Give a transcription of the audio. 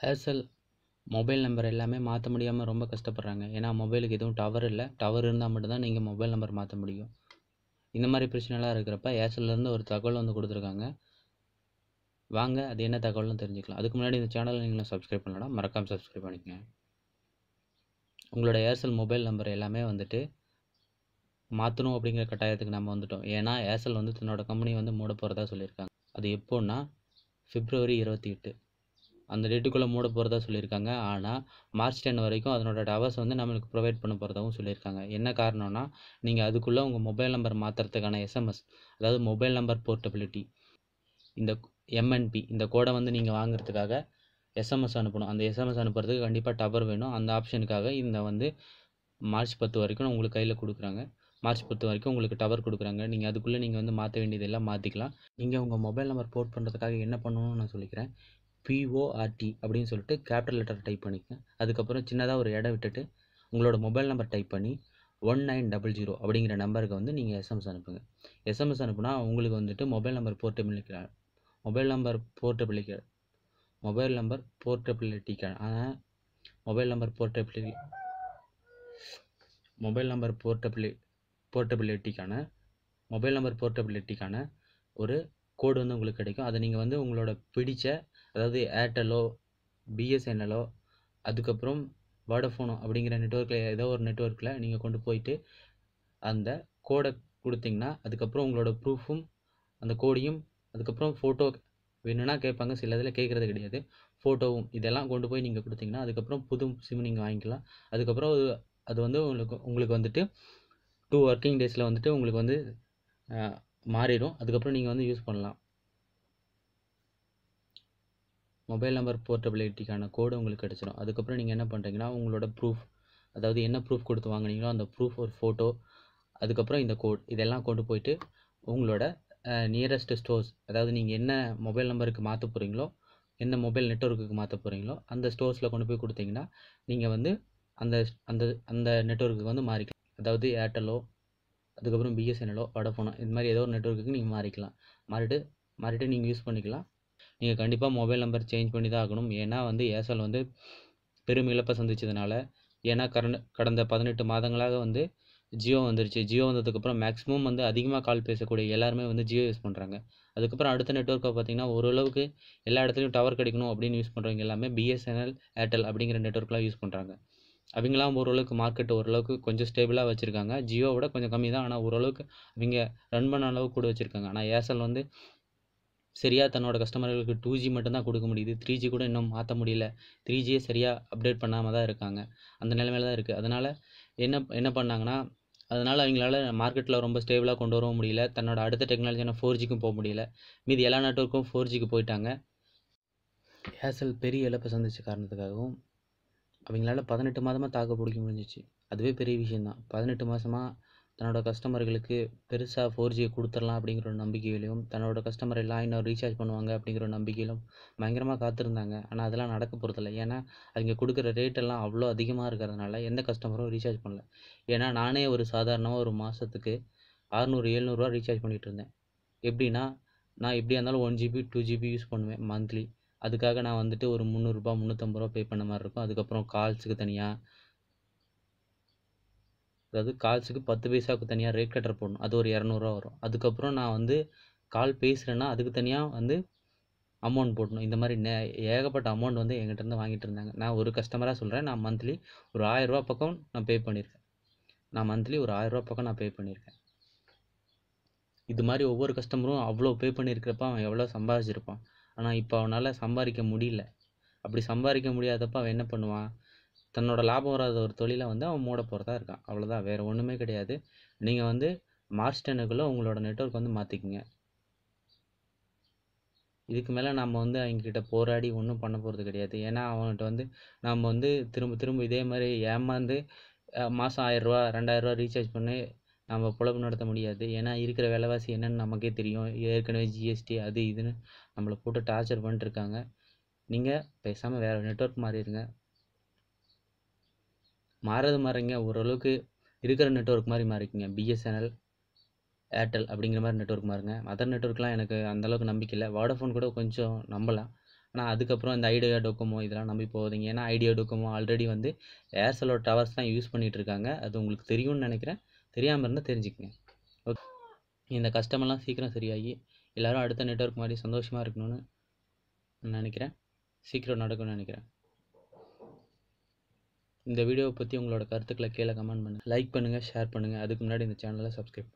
Aircel mobile number எல்லாமே மாற்ற முடியாமல் ரொம்ப கஷ்டப்படுறாங்க. ஏன்னா மொபைலுக்கு எதுவும் டவர் இல்லை. டவர் இருந்தால் மட்டும்தான் நீங்கள் மொபைல் நம்பர் மாற்ற முடியும். இந்த மாதிரி பிரச்சனைலாம் இருக்கிறப்ப ஏர்செல்லேருந்து ஒரு தகவல் வந்து கொடுத்துருக்காங்க. வாங்க அது என்ன தகவல்னு தெரிஞ்சுக்கலாம். அதுக்கு முன்னாடி இந்த சேனலை நீங்களும் சப்ஸ்கிரைப் பண்ணலன்னா மறக்காமல் சப்ஸ்கிரைப் பண்ணிக்கங்க. உங்களோட ஏர்செல் மொபைல் நம்பர் எல்லாமே வந்துட்டு மாற்றணும் அப்படிங்கிற கட்டாயத்துக்கு நம்ம வந்துட்டோம். ஏன்னா ஏர்செல் வந்து தன்னோட கம்பெனி வந்து மூட போகிறதா சொல்லியிருக்காங்க. அது எப்போன்னா February 28 அந்த டேட்டுக்குள்ளே மூட போகிறதா சொல்லியிருக்காங்க. ஆனால் March 10 வரைக்கும் அதனோட டவர்ஸ் வந்து நம்மளுக்கு ப்ரொவைட் பண்ண போகிறதாகவும் சொல்லியிருக்காங்க. என்ன காரணம்னா நீங்கள் அதுக்குள்ளே உங்கள் மொபைல் நம்பர் மாற்றுறதுக்கான SMS, அதாவது மொபைல் நம்பர் போர்ட்டபிலிட்டி, இந்த MNP இந்த கோடை வந்து நீங்கள் வாங்குறதுக்காக SMS அனுப்பணும். அந்த SMS அனுப்புறதுக்கு கண்டிப்பாக டவர் வேணும். அந்த ஆப்ஷனுக்காக இந்த வந்து March 10 வரைக்கும் உங்களுக்கு கையில் கொடுக்குறாங்க. March 10 வரைக்கும் உங்களுக்கு டவர் கொடுக்குறாங்க. நீங்கள் அதுக்குள்ளே நீங்கள் வந்து மாற்ற வேண்டியதெல்லாம் மாற்றிக்கலாம். நீங்கள் உங்கள் மொபைல் நம்பர் போர்ட் பண்ணுறதுக்காக என்ன பண்ணணும்னு நான் சொல்லிக்கிறேன். PORT அப்படின்னு சொல்லிட்டு கேபிட்டல் லெட்டர் டைப் பண்ணிக்கங்க. அதுக்கப்புறம் சின்னதாக ஒரு இடம் விட்டுட்டு உங்களோட மொபைல் நம்பர் டைப் பண்ணி 1900 அப்படிங்கிற நம்பருக்கு வந்து நீங்கள் SMS அனுப்புங்க. SMS அனுப்புனா உங்களுக்கு வந்துட்டு மொபைல் நம்பர் போர்ட்டபிலிட்டிக்கான மொபைல் நம்பர் போர்ட்டபிலிட்டிக்கான ஒரு கோடு வந்து உங்களுக்கு கிடைக்கும். அதை நீங்கள் வந்து உங்களோட பிடிச்ச, அதாவது ஏர்டெல்லோ, BSNLோ, அதுக்கப்புறம் வோடஃபோனோ அப்படிங்கிற நெட்ஒர்க்கில் ஏதோ ஒரு நெட்ஒர்க்கில் நீங்கள் கொண்டு போயிட்டு அந்த கோடை கொடுத்தீங்கன்னா அதுக்கப்புறம் உங்களோட ப்ரூஃபும் அந்த கோடையும், அதுக்கப்புறம் ஃபோட்டோ வேணும்னா கேட்பாங்க, சில இதில் கேட்குறது கிடையாது, ஃபோட்டோவும் இதெல்லாம் கொண்டு போய் நீங்கள் கொடுத்தீங்கன்னா அதுக்கப்புறம் புது சிம் நீங்கள் வாங்கிக்கலாம். அதுக்கப்புறம் அது வந்து உங்களுக்கு வந்துட்டு 2 ஒர்க்கிங் டேஸில் வந்துட்டு உங்களுக்கு வந்து மாறிடும். அதுக்கப்புறம் நீங்கள் வந்து யூஸ் பண்ணலாம். மொபைல் நம்பர் போர்ட்டபிலிட்டிக்கான கோடு உங்களுக்கு கிடச்சிடும். அதுக்கப்புறம் நீங்கள் என்ன பண்ணுறீங்கன்னா உங்களோட ப்ரூஃப், அதாவது என்ன ப்ரூஃப் கொடுத்து வாங்குனீங்களோ அந்த ப்ரூஃப், ஒரு ஃபோட்டோ, அதுக்கப்புறம் இந்த கோட் இதெல்லாம் கொண்டு போயிட்டு உங்களோட நியரஸ்ட் ஸ்டோர்ஸ், அதாவது நீங்கள் என்ன மொபைல் நம்பருக்கு மாற்ற போகிறீங்களோ, என்ன மொபைல் நெட்ஒர்க்குக்கு மாற்ற போகிறீங்களோ அந்த ஸ்டோர்ஸில் கொண்டு போய் கொடுத்தீங்கன்னா நீங்கள் வந்து அந்த அந்த அந்த நெட்ஒர்க்குக்கு வந்து மாறிக்கலாம். அதாவது ஏர்டெல்லோ, அதுக்கப்புறம் BSNLோ, வோடஃபோனோ இந்த மாதிரி ஏதோ ஒரு நெட்ஒர்க்குக்கு நீங்கள் மாறிக்கலாம். மாறிட்டு நீங்கள் யூஸ் பண்ணிக்கலாம். நீங்கள் கண்டிப்பாக மொபைல் நம்பர் சேஞ்ச் பண்ணி தான் ஆகணும். ஏன்னா வந்து ஏர்செல் வந்து பெரும் இழப்பை சந்திச்சதுனால, ஏன்னா கடந்த 18 மாதங்களாக வந்து ஜியோ வந்துருச்சு. ஜியோ வந்ததுக்கப்புறம் மேக்ஸிமம் வந்து அதிகமாக கால் பேசக்கூடிய எல்லாருமே வந்து ஜியோ யூஸ் பண்ணுறாங்க. அதுக்கப்புறம் அடுத்த நெட்ஒர்க்கை பார்த்தீங்கன்னா ஓரளவுக்கு எல்லா இடத்துலையும் டவர் கிடைக்கணும் அப்படின்னு யூஸ் பண்ணுறவங்க எல்லாமே BSNL, ஏர்டெல் அப்படிங்கிற நெட்ஒர்க்லாம் யூஸ் பண்ணுறாங்க. அவங்களாம் ஓரளவுக்கு மார்க்கெட் ஓரளவுக்கு கொஞ்சம் ஸ்டேபிளாக வச்சுருக்காங்க. ஜியோவோட கொஞ்சம் கம்மி தான், ஆனால் ஓரளவுக்கு அவங்க ரன் பண்ண அளவுக்கு கூட வச்சுருக்காங்க. ஆனால் ஏர்செல் வந்து சரியாக தன்னோட கஸ்டமர்களுக்கு 2G மட்டும்தான் கொடுக்க முடியுது. 3G கூட இன்னும் மாற்ற முடியல. 3Gயே சரியாக அப்டேட் பண்ணாமல் தான் இருக்காங்க. அந்த நிலைமையில தான் இருக்குது. அதனால் என்ன பண்ணாங்கன்னா, அதனால் அவங்களால மார்க்கெட்டில் ரொம்ப ஸ்டேபிளாக கொண்டு வரவும் முடியல. தன்னோட அடுத்த டெக்னாலஜியான 4Gக்கும் போக முடியல. மீதி எல்லா நெட்வொர்க்கும் 4Gக்கு போயிட்டாங்க. ஏர்செல் பெரிய இழப்பை சந்தித்த காரணத்துக்காகவும் அவங்களால 18 மாதமாக தாக்கு பிடிக்க முடிஞ்சிச்சு. அதுவே பெரிய விஷயந்தான். 18 மாதமாக தன்னோட கஸ்டமர்களுக்கு பெருசாக 4Gயை கொடுத்துடலாம் அப்படிங்கிற ஒரு நம்பிக்கையிலையும், தன்னோட கஸ்டமர் எல்லாம் இன்னும் ரீசார்ஜ் பண்ணுவாங்க அப்படிங்கிற ஒரு நம்பிக்கையிலும் பயங்கரமாக காத்திருந்தாங்க. ஆனால் அதெல்லாம் நடக்க போகிறதில்ல. ஏன்னா அவங்க கொடுக்குற ரேட்டெல்லாம் அவ்வளோ அதிகமாக இருக்கிறதுனால எந்த கஸ்டமரும் ரீசார்ஜ் பண்ணல. ஏன்னா நானே ஒரு சாதாரணமாக ஒரு மாதத்துக்கு 600-700 ரீசார்ஜ் பண்ணிகிட்டு இருந்தேன். எப்படின்னா, நான் எப்படியா இருந்தாலும் 1GB 2GB யூஸ் பண்ணுவேன் மந்த்லி. அதுக்காக நான் வந்துட்டு ஒரு 300 350 பே பண்ண மாதிரி இருக்கும். அதுக்கப்புறம் கால்ஸுக்கு தனியாக, அதாவது கால்ஸுக்கு 10 பைசாவுக்கு தனியாக ரேட் கட்டர் போடணும். அது ஒரு 200 வரும். அதுக்கப்புறம் நான் வந்து கால் பேசுகிறேன்னா அதுக்கு தனியாக வந்து அமௌண்ட் போடணும். இந்த மாதிரி ஏகப்பட்ட அமௌண்ட் வந்து என்கிட்டருந்து வாங்கிட்டு இருந்தாங்க. நான் ஒரு கஸ்டமராக சொல்கிறேன், நான் மந்த்லி ஒரு 1000 பக்கம் நான் பே பண்ணியிருக்கேன். இது மாதிரி ஒவ்வொரு கஸ்டமரும் அவ்வளோ பே பண்ணியிருக்கிறப்ப அவன் எவ்வளோ சம்பாதிச்சிருப்பான். ஆனால் இப்போ அவனால் சம்பாதிக்க முடியல. அப்படி சம்பாதிக்க முடியாதப்ப அவன் என்ன பண்ணுவான், தன்னோட லாபம் வராத ஒரு தொழிலை வந்து அவன் மூட போகிறதா இருக்கான். அவ்வளோதான், வேறு ஒன்றுமே கிடையாது. நீங்கள் வந்து March 10க்குள்ளே உங்களோட நெட்ஒர்க் வந்து மாற்றிக்கிங்க. இதுக்கு மேலே நம்ம வந்து அவங்கக்கிட்ட போராடி ஒன்றும் பண்ண போகிறது கிடையாது. ஏன்னா அவன்கிட்ட வந்து நம்ம வந்து திரும்ப இதே மாதிரி ஏமாந்து மாதம் 1000 2000 ரீசார்ஜ் பண்ணி நம்ம பொழப்பு நடத்த முடியாது. ஏன்னா இருக்கிற விலைவாசி என்னன்னு நமக்கே தெரியும். ஏற்கனவே GST அது இதுன்னு நம்மளை போட்டு டார்ச்சர் பண்ணிட்டுருக்காங்க. நீங்கள் பேசாமல் வேறு நெட்ஒர்க் மாறிடுங்க. மாறுங்க, ஓரளவுக்கு இருக்கிற நெட்ஒர்க் மாதிரி மாறிக்குங்க. BSNL, ஏர்டெல் அப்படிங்கிற மாதிரி நெட்ஒர்க் மாறுங்க. அதர் நெட்ஒர்க்லாம் எனக்கு அந்தளவுக்கு நம்பிக்கை இல்லை. வோடஃபோன் கூட கொஞ்சம் நம்பலாம். ஆனால் அதுக்கப்புறம் இந்த ஐடியா டோக்கோமோ இதெல்லாம் நம்பி போகாதீங்க. ஏன்னா ஐடியா டோக்கோமோ ஆல்ரெடி வந்து ஏர்செலோட டவர்ஸ் தான் யூஸ் பண்ணிகிட்டு இருக்காங்க. அது உங்களுக்கு தெரியும்னு நினைக்கிறேன். தெரியாமல் இருந்தால் தெரிஞ்சுக்கங்க. ஓகே, இந்த கஷ்டமெல்லாம் சீக்கிரம் சரியாகி எல்லோரும் அடுத்த நெட்வொர்க் மாதிரி சந்தோஷமாக இருக்கணும்னு நினைக்கிறேன். சீக்கிரம் நடக்கும்னு நினைக்கிறேன். இந்த வீடியோவை பற்றி உங்களோட கருத்துக்களை கீழே கமெண்ட் பண்ணுங்கள், லைக் பண்ணுங்கள், ஷேர் பண்ணுங்கள். அதுக்கு முன்னாடி இந்த சேனலை சப்ஸ்கிரைப்